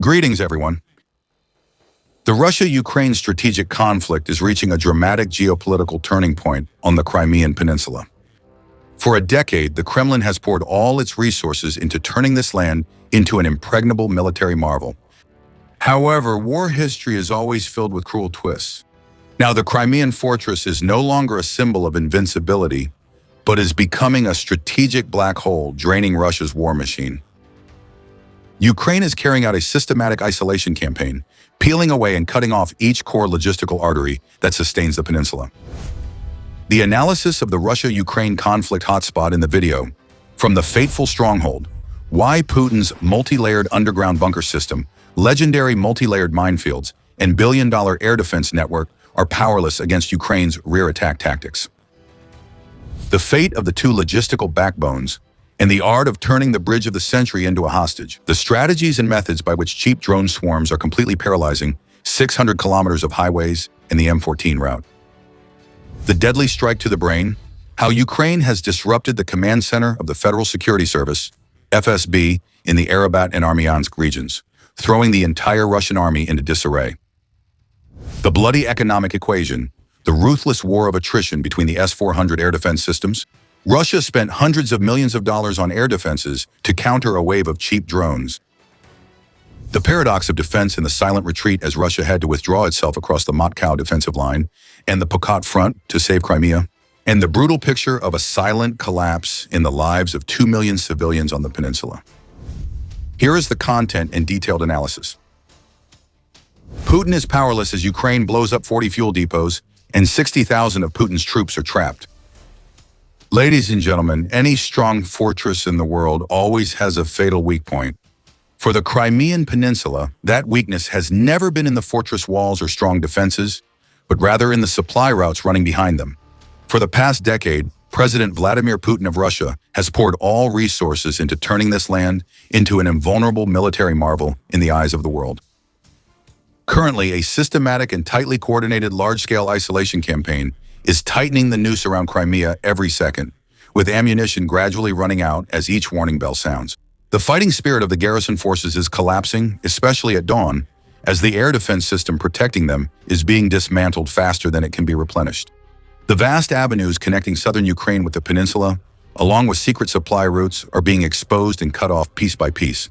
Greetings, everyone. The Russia-Ukraine strategic conflict is reaching a dramatic geopolitical turning point on the Crimean Peninsula. For a decade, the Kremlin has poured all its resources into turning this land into an impregnable military marvel. However, war history is always filled with cruel twists. Now, the Crimean fortress is no longer a symbol of invincibility, but is becoming a strategic black hole draining Russia's war machine. Ukraine is carrying out a systematic isolation campaign, peeling away and cutting off each core logistical artery that sustains the peninsula. The analysis of the Russia-Ukraine conflict hotspot in the video, from the fateful stronghold, why Putin's multi-layered underground bunker system, legendary multi-layered minefields, and billion-dollar air defense network are powerless against Ukraine's rear attack tactics. The fate of the two logistical backbones, and the art of turning the bridge of the century into a hostage. The strategies and methods by which cheap drone swarms are completely paralyzing 600 kilometers of highways and the M14 route. The deadly strike to the brain, how Ukraine has disrupted the command center of the Federal Security Service, FSB, in the Arabat and Armyansk regions, throwing the entire Russian army into disarray. The bloody economic equation, the ruthless war of attrition between the S-400 air defense systems. Russia spent hundreds of millions of dollars on air defenses to counter a wave of cheap drones. The paradox of defense and the silent retreat as Russia had to withdraw itself across the Moscow defensive line and the Pokot front to save Crimea, and the brutal picture of a silent collapse in the lives of 2 million civilians on the peninsula. Here is the content and detailed analysis. Putin is powerless as Ukraine blows up 40 fuel depots and 60,000 of Putin's troops are trapped. Ladies and gentlemen, any strong fortress in the world always has a fatal weak point. For the Crimean Peninsula, that weakness has never been in the fortress walls or strong defenses, but rather in the supply routes running behind them. For the past decade, President Vladimir Putin of Russia has poured all resources into turning this land into an invulnerable military marvel in the eyes of the world. Currently, a systematic and tightly coordinated large-scale isolation campaign is tightening the noose around Crimea every second, with ammunition gradually running out as each warning bell sounds. The fighting spirit of the garrison forces is collapsing, especially at dawn, as the air defense system protecting them is being dismantled faster than it can be replenished. The vast avenues connecting southern Ukraine with the peninsula, along with secret supply routes, are being exposed and cut off piece by piece.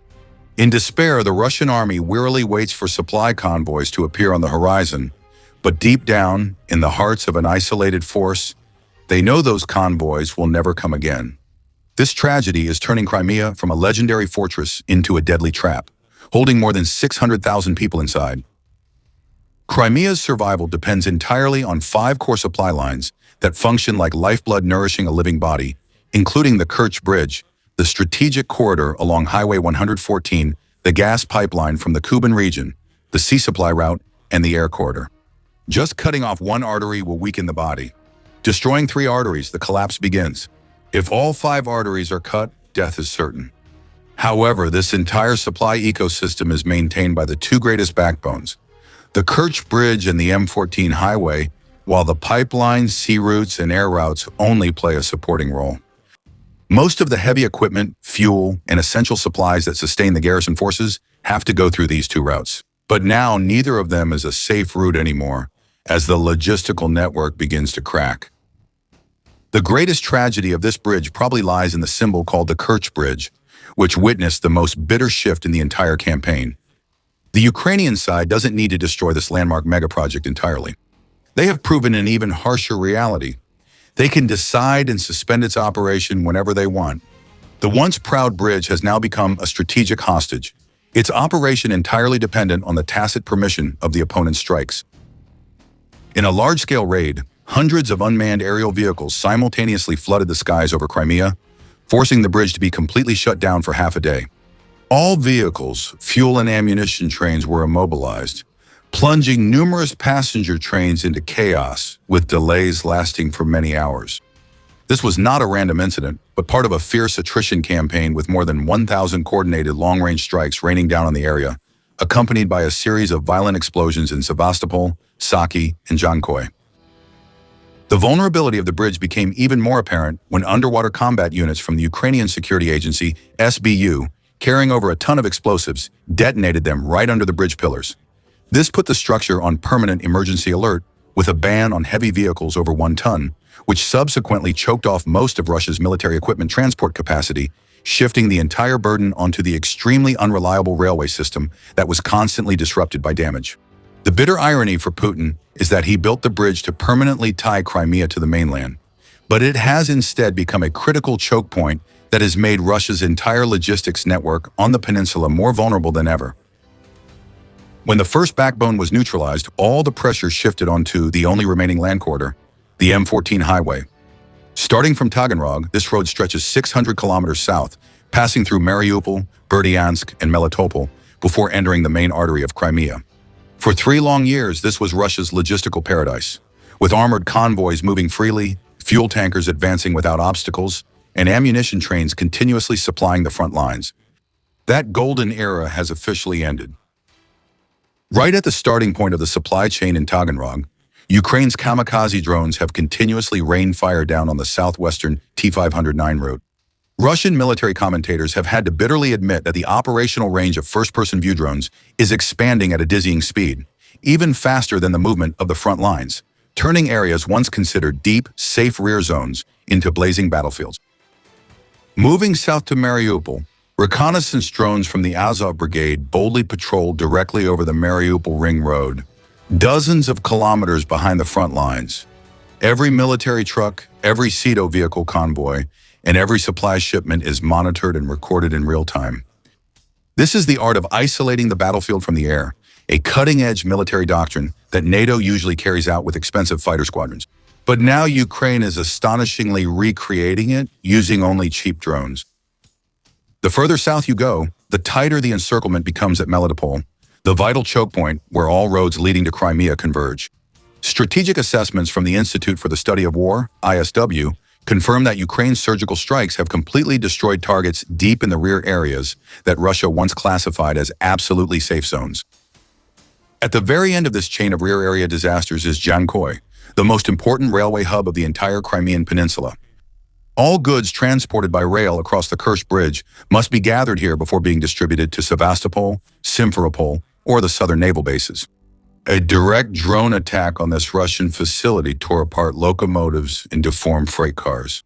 In despair, the Russian army wearily waits for supply convoys to appear on the horizon, but deep down, in the hearts of an isolated force, they know those convoys will never come again. This tragedy is turning Crimea from a legendary fortress into a deadly trap, holding more than 600,000 people inside. Crimea's survival depends entirely on 5 core supply lines that function like lifeblood nourishing a living body, including the Kerch Bridge, the strategic corridor along Highway 114, the gas pipeline from the Kuban region, the sea supply route, and the air corridor. Just cutting off one artery will weaken the body. Destroying 3 arteries, the collapse begins. If all 5 arteries are cut, death is certain. However, this entire supply ecosystem is maintained by the 2 greatest backbones, the Kerch Bridge and the M14 highway, while the pipelines, sea routes, and air routes only play a supporting role. Most of the heavy equipment, fuel, and essential supplies that sustain the garrison forces have to go through these 2 routes. But now neither of them is a safe route anymore, as the logistical network begins to crack. The greatest tragedy of this bridge probably lies in the symbol called the Kerch Bridge, which witnessed the most bitter shift in the entire campaign. The Ukrainian side doesn't need to destroy this landmark megaproject entirely. They have proven an even harsher reality. They can decide and suspend its operation whenever they want. The once proud bridge has now become a strategic hostage, its operation entirely dependent on the tacit permission of the opponent's strikes. In a large-scale raid, hundreds of unmanned aerial vehicles simultaneously flooded the skies over Crimea, forcing the bridge to be completely shut down for half a day. All vehicles, fuel and ammunition trains were immobilized, plunging numerous passenger trains into chaos, with delays lasting for many hours. This was not a random incident, but part of a fierce attrition campaign with more than 1,000 coordinated long-range strikes raining down on the area, accompanied by a series of violent explosions in Sevastopol, Saki, and Jankoy. The vulnerability of the bridge became even more apparent when underwater combat units from the Ukrainian security agency, SBU, carrying over a ton of explosives, detonated them right under the bridge pillars. This put the structure on permanent emergency alert, with a ban on heavy vehicles over 1 ton, which subsequently choked off most of Russia's military equipment transport capacity, shifting the entire burden onto the extremely unreliable railway system that was constantly disrupted by damage. The bitter irony for Putin is that he built the bridge to permanently tie Crimea to the mainland, but it has instead become a critical choke point that has made Russia's entire logistics network on the peninsula more vulnerable than ever. When the first backbone was neutralized, all the pressure shifted onto the only remaining land corridor, the M14 highway. Starting from Taganrog, this road stretches 600 kilometers south, passing through Mariupol, Berdyansk, and Melitopol before entering the main artery of Crimea. For 3 long years, this was Russia's logistical paradise, with armored convoys moving freely, fuel tankers advancing without obstacles, and ammunition trains continuously supplying the front lines. That golden era has officially ended. Right at the starting point of the supply chain in Taganrog, Ukraine's kamikaze drones have continuously rained fire down on the southwestern T-509 route. Russian military commentators have had to bitterly admit that the operational range of first-person view drones is expanding at a dizzying speed, even faster than the movement of the front lines, turning areas once considered deep, safe rear zones into blazing battlefields. Moving south to Mariupol, reconnaissance drones from the Azov Brigade boldly patrolled directly over the Mariupol Ring Road, dozens of kilometers behind the front lines. Every military truck, every CETO vehicle convoy, and every supply shipment is monitored and recorded in real time. This is the art of isolating the battlefield from the air, a cutting-edge military doctrine that NATO usually carries out with expensive fighter squadrons. But now Ukraine is astonishingly recreating it using only cheap drones. The further south you go, the tighter the encirclement becomes at Melitopol, the vital choke point where all roads leading to Crimea converge. Strategic assessments from the Institute for the Study of War, ISW, confirm that Ukraine's surgical strikes have completely destroyed targets deep in the rear areas that Russia once classified as absolutely safe zones. At the very end of this chain of rear area disasters is Jankoy, the most important railway hub of the entire Crimean Peninsula. All goods transported by rail across the Kerch bridge must be gathered here before being distributed to Sevastopol, Simferopol, or the southern naval bases. A direct drone attack on this Russian facility tore apart locomotives and deformed freight cars.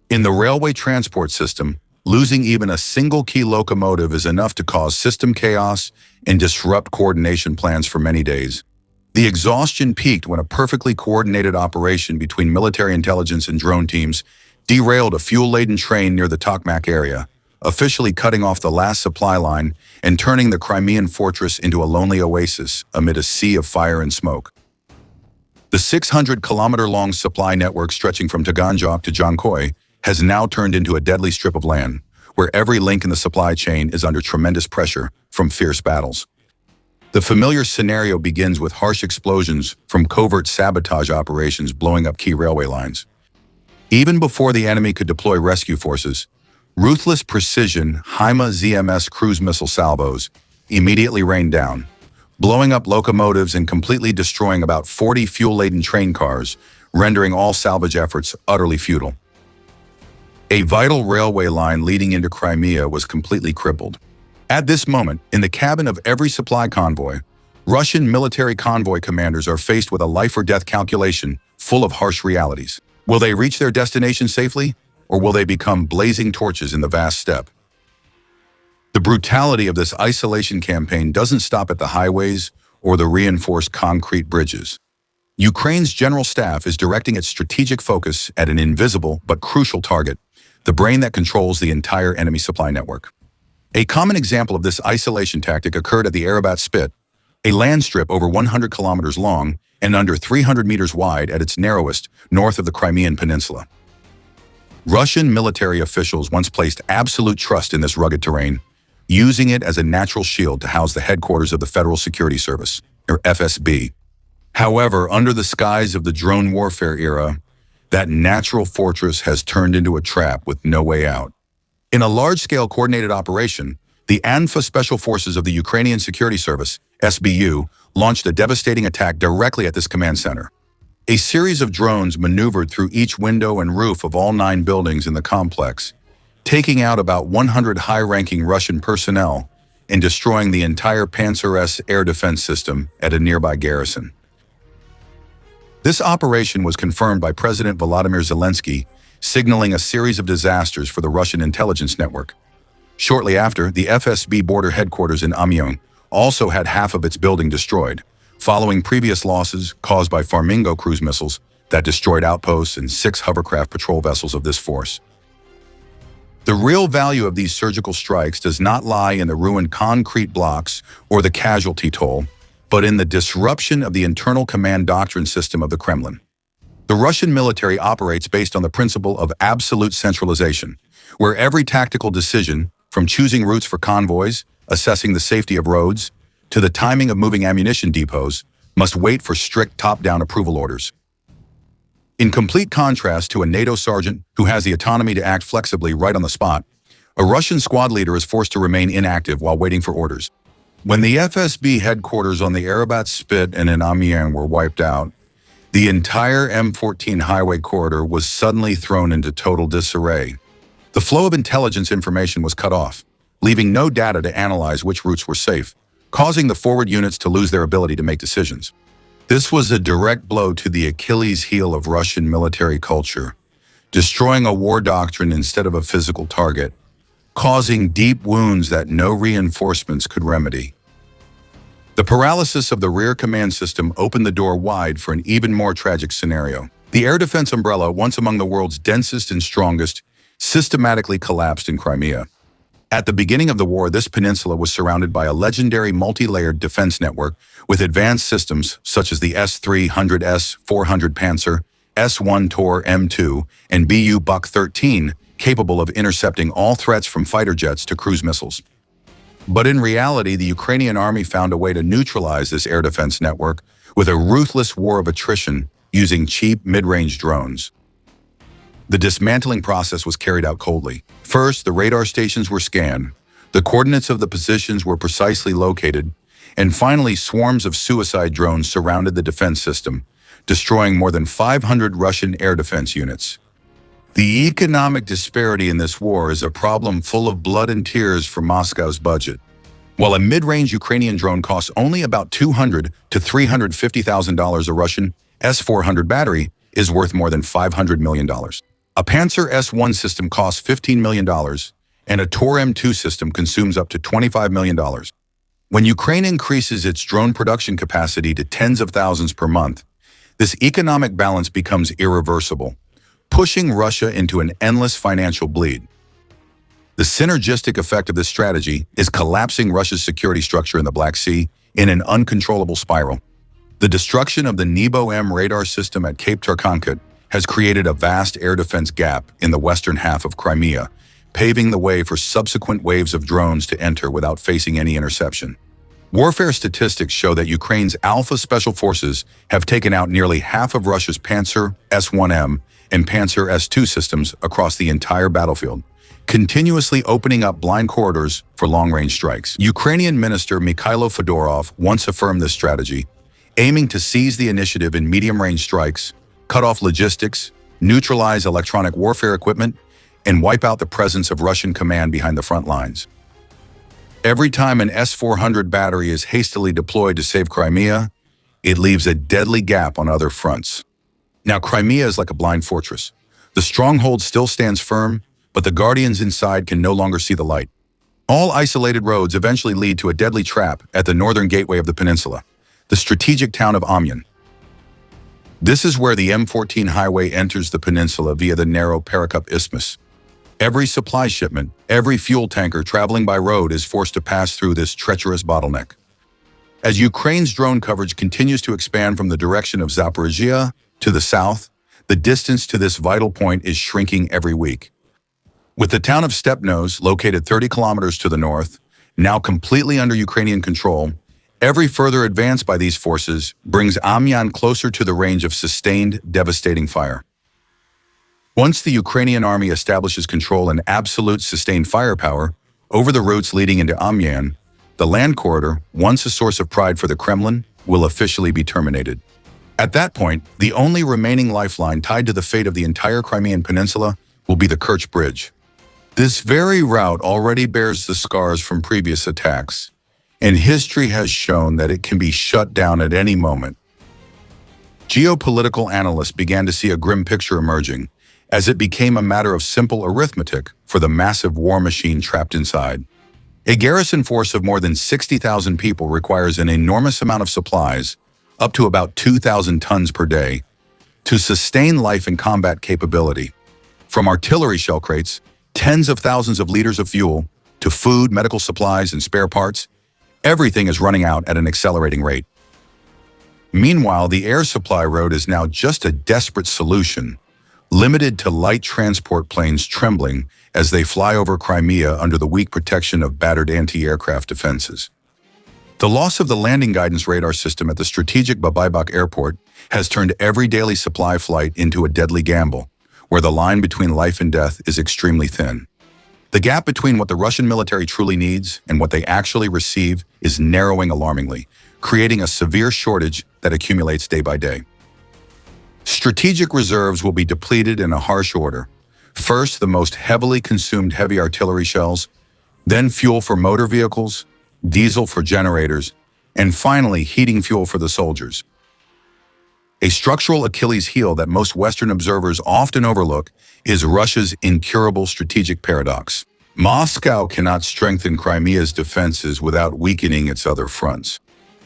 In the railway transport system, losing even a single key locomotive is enough to cause system chaos and disrupt coordination plans for many days. The exhaustion peaked when a perfectly coordinated operation between military intelligence and drone teams derailed a fuel-laden train near the Tokmak area, officially cutting off the last supply line and turning the Crimean fortress into a lonely oasis amid a sea of fire and smoke. The 600-kilometer-long supply network stretching from Taganrog to Jankoy has now turned into a deadly strip of land, where every link in the supply chain is under tremendous pressure from fierce battles. The familiar scenario begins with harsh explosions from covert sabotage operations blowing up key railway lines. Even before the enemy could deploy rescue forces, ruthless precision HIMARS cruise missile salvos immediately rained down, blowing up locomotives and completely destroying about 40 fuel-laden train cars, rendering all salvage efforts utterly futile. A vital railway line leading into Crimea was completely crippled. At this moment, in the cabin of every supply convoy, Russian military convoy commanders are faced with a life-or-death calculation full of harsh realities. Will they reach their destination safely, or will they become blazing torches in the vast steppe? The brutality of this isolation campaign doesn't stop at the highways or the reinforced concrete bridges. Ukraine's general staff is directing its strategic focus at an invisible but crucial target, the brain that controls the entire enemy supply network. A common example of this isolation tactic occurred at the Arabat Spit, a land strip over 100 kilometers long and under 300 meters wide at its narrowest, north of the Crimean Peninsula. Russian military officials once placed absolute trust in this rugged terrain, using it as a natural shield to house the headquarters of the Federal Security Service, or FSB. However, under the skies of the drone warfare era, that natural fortress has turned into a trap with no way out. In a large-scale coordinated operation, the ANFA Special Forces of the Ukrainian Security Service, SBU, launched a devastating attack directly at this command center. A series of drones maneuvered through each window and roof of all 9 buildings in the complex, taking out about 100 high-ranking Russian personnel and destroying the entire Panzer S air defense system at a nearby garrison. This operation was confirmed by President Volodymyr Zelensky, signaling a series of disasters for the Russian intelligence network. Shortly after, the FSB border headquarters in Amiens also had half of its building destroyed, following previous losses caused by Flamingo cruise missiles that destroyed outposts and 6 hovercraft patrol vessels of this force. The real value of these surgical strikes does not lie in the ruined concrete blocks or the casualty toll, but in the disruption of the internal command doctrine system of the Kremlin. The Russian military operates based on the principle of absolute centralization, where every tactical decision, from choosing routes for convoys, assessing the safety of roads, to the timing of moving ammunition depots, must wait for strict top-down approval orders. In complete contrast to a NATO sergeant who has the autonomy to act flexibly right on the spot, a Russian squad leader is forced to remain inactive while waiting for orders. When the FSB headquarters on the Arabat Spit and in Amiens were wiped out, the entire M14 highway corridor was suddenly thrown into total disarray. The flow of intelligence information was cut off, leaving no data to analyze which routes were safe, causing the forward units to lose their ability to make decisions. This was a direct blow to the Achilles heel of Russian military culture, destroying a war doctrine instead of a physical target, causing deep wounds that no reinforcements could remedy. The paralysis of the rear command system opened the door wide for an even more tragic scenario. The air defense umbrella, once among the world's densest and strongest, systematically collapsed in Crimea. At the beginning of the war, this peninsula was surrounded by a legendary multi-layered defense network with advanced systems such as the S-300S 400 Panzer, S-1 Tor M2, and Bu Buk 13, capable of intercepting all threats from fighter jets to cruise missiles. But in reality, the Ukrainian army found a way to neutralize this air defense network with a ruthless war of attrition using cheap mid-range drones. The dismantling process was carried out coldly. First, the radar stations were scanned, the coordinates of the positions were precisely located, and finally swarms of suicide drones surrounded the defense system, destroying more than 500 Russian air defense units. The economic disparity in this war is a problem full of blood and tears for Moscow's budget. While a mid-range Ukrainian drone costs only about $200,000 to $350,000, a Russian S-400 battery is worth more than $500 million. A Panzer S-1 system costs $15 million, and a Tor M2 system consumes up to $25 million. When Ukraine increases its drone production capacity to tens of thousands per month, this economic balance becomes irreversible, pushing Russia into an endless financial bleed. The synergistic effect of this strategy is collapsing Russia's security structure in the Black Sea in an uncontrollable spiral. The destruction of the Nebo-M radar system at Cape Tarkhankut has created a vast air defense gap in the western half of Crimea, paving the way for subsequent waves of drones to enter without facing any interception. Warfare statistics show that Ukraine's Alpha Special Forces have taken out nearly half of Russia's Panzer S-1M and Panzer S-2 systems across the entire battlefield, continuously opening up blind corridors for long-range strikes. Ukrainian Minister Mikhailo Fedorov once affirmed this strategy, aiming to seize the initiative in medium-range strikes, cut off logistics, neutralize electronic warfare equipment, and wipe out the presence of Russian command behind the front lines. Every time an S-400 battery is hastily deployed to save Crimea, it leaves a deadly gap on other fronts. Now, Crimea is like a blind fortress. The stronghold still stands firm, but the guardians inside can no longer see the light. All isolated roads eventually lead to a deadly trap at the northern gateway of the peninsula, the strategic town of Amiens. This is where the M14 highway enters the peninsula via the narrow Predicament Isthmus. Every supply shipment, every fuel tanker traveling by road is forced to pass through this treacherous bottleneck. As Ukraine's drone coverage continues to expand from the direction of Zaporizhia to the south, the distance to this vital point is shrinking every week. With the town of Stepnos, located 30 kilometers to the north, now completely under Ukrainian control, every further advance by these forces brings Amiens closer to the range of sustained, devastating fire. Once the Ukrainian army establishes control and absolute sustained firepower over the routes leading into Amiens, the land corridor, once a source of pride for the Kremlin, will officially be terminated. At that point, the only remaining lifeline tied to the fate of the entire Crimean Peninsula will be the Kerch Bridge. This very route already bears the scars from previous attacks, and history has shown that it can be shut down at any moment. Geopolitical analysts began to see a grim picture emerging, as it became a matter of simple arithmetic for the massive war machine trapped inside. A garrison force of more than 60,000 people requires an enormous amount of supplies, up to about 2,000 tons per day, to sustain life and combat capability. From artillery shell crates, tens of thousands of liters of fuel, to food, medical supplies, and spare parts, everything is running out at an accelerating rate. Meanwhile, the air supply road is now just a desperate solution, limited to light transport planes trembling as they fly over Crimea under the weak protection of battered anti-aircraft defenses. The loss of the landing guidance radar system at the strategic Babaibak airport has turned every daily supply flight into a deadly gamble, where the line between life and death is extremely thin. The gap between what the Russian military truly needs and what they actually receive is narrowing alarmingly, creating a severe shortage that accumulates day by day. Strategic reserves will be depleted in a harsh order. First, the most heavily consumed heavy artillery shells, then fuel for motor vehicles, diesel for generators, and finally heating fuel for the soldiers. A structural Achilles heel that most Western observers often overlook is Russia's incurable strategic paradox. Moscow cannot strengthen Crimea's defenses without weakening its other fronts.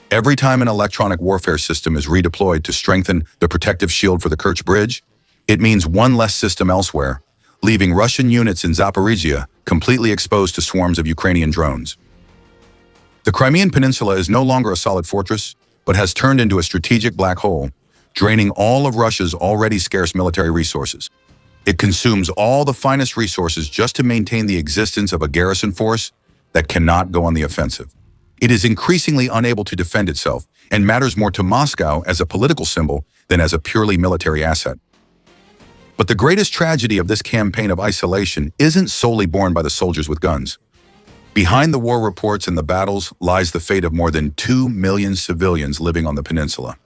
Every time an electronic warfare system is redeployed to strengthen the protective shield for the Kerch bridge, it means one less system elsewhere, leaving Russian units in Zaporizhia completely exposed to swarms of Ukrainian drones. The Crimean Peninsula is no longer a solid fortress, but has turned into a strategic black hole, draining all of Russia's already scarce military resources. It consumes all the finest resources just to maintain the existence of a garrison force that cannot go on the offensive. It is increasingly unable to defend itself and matters more to Moscow as a political symbol than as a purely military asset. But the greatest tragedy of this campaign of isolation isn't solely borne by the soldiers with guns. Behind the war reports and the battles lies the fate of more than 2 million civilians living on the peninsula.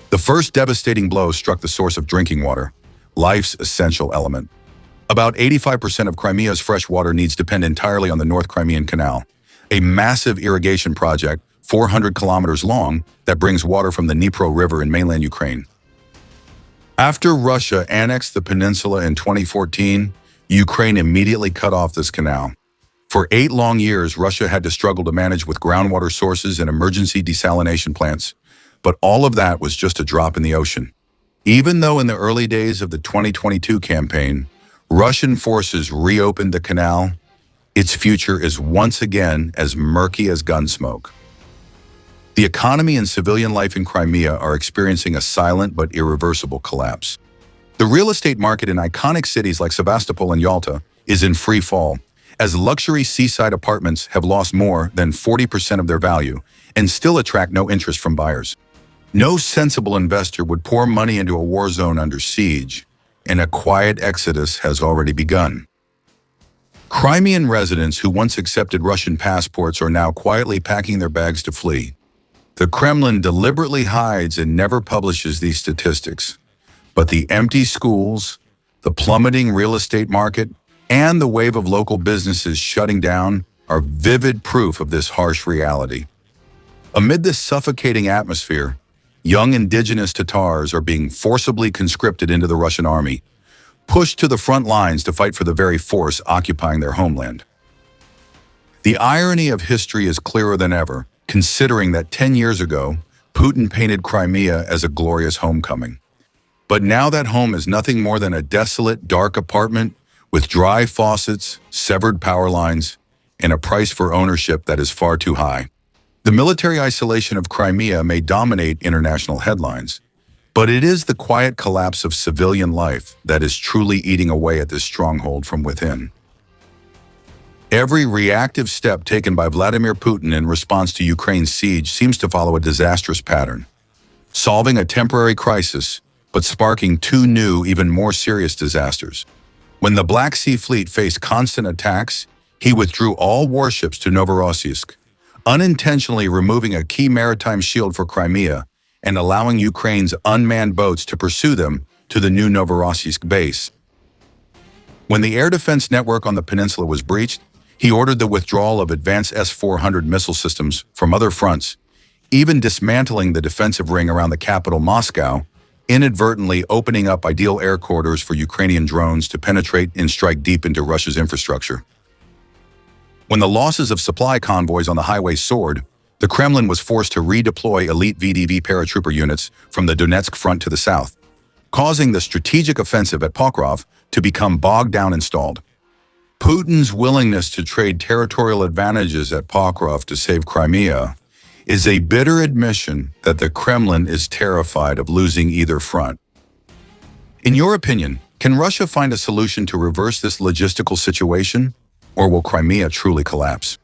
The first devastating blow struck the source of drinking water, life's essential element. About 85% of Crimea's fresh water needs depend entirely on the North Crimean Canal, a massive irrigation project 400 kilometers long that brings water from the Dnipro River in mainland Ukraine. After Russia annexed the peninsula in 2014, Ukraine immediately cut off this canal. For 8 long years, Russia had to struggle to manage with groundwater sources and emergency desalination plants, but all of that was just a drop in the ocean. Even though in the early days of the 2022 campaign, Russian forces reopened the canal, its future is once again as murky as gunsmoke. The economy and civilian life in Crimea are experiencing a silent but irreversible collapse. The real estate market in iconic cities like Sevastopol and Yalta is in free fall, as luxury seaside apartments have lost more than 40% of their value and still attract no interest from buyers. No sensible investor would pour money into a war zone under siege, and a quiet exodus has already begun. Crimean residents who once accepted Russian passports are now quietly packing their bags to flee. The Kremlin deliberately hides and never publishes these statistics, but the empty schools, the plummeting real estate market, and the wave of local businesses shutting down are vivid proof of this harsh reality. Amid this suffocating atmosphere, young indigenous Tatars are being forcibly conscripted into the Russian army, pushed to the front lines to fight for the very force occupying their homeland. The irony of history is clearer than ever, considering that 10 years ago, Putin painted Crimea as a glorious homecoming. But now that home is nothing more than a desolate, dark apartment with dry faucets, severed power lines, and a price for ownership that is far too high. The military isolation of Crimea may dominate international headlines, but it is the quiet collapse of civilian life that is truly eating away at this stronghold from within. Every reactive step taken by Vladimir Putin in response to Ukraine's siege seems to follow a disastrous pattern, solving a temporary crisis, but sparking 2 new, even more serious disasters. When the Black Sea Fleet faced constant attacks, he withdrew all warships to Novorossiysk, unintentionally removing a key maritime shield for Crimea and allowing Ukraine's unmanned boats to pursue them to the new Novorossiysk base. When the air defense network on the peninsula was breached, he ordered the withdrawal of advanced S-400 missile systems from other fronts, even dismantling the defensive ring around the capital, Moscow, inadvertently opening up ideal air corridors for Ukrainian drones to penetrate and strike deep into Russia's infrastructure. When the losses of supply convoys on the highway soared, the Kremlin was forced to redeploy elite VDV paratrooper units from the Donetsk front to the south, causing the strategic offensive at Pokrov to become bogged down and stalled. Putin's willingness to trade territorial advantages at Pokrov to save Crimea is a bitter admission that the Kremlin is terrified of losing either front. In your opinion, can Russia find a solution to reverse this logistical situation, or will Crimea truly collapse?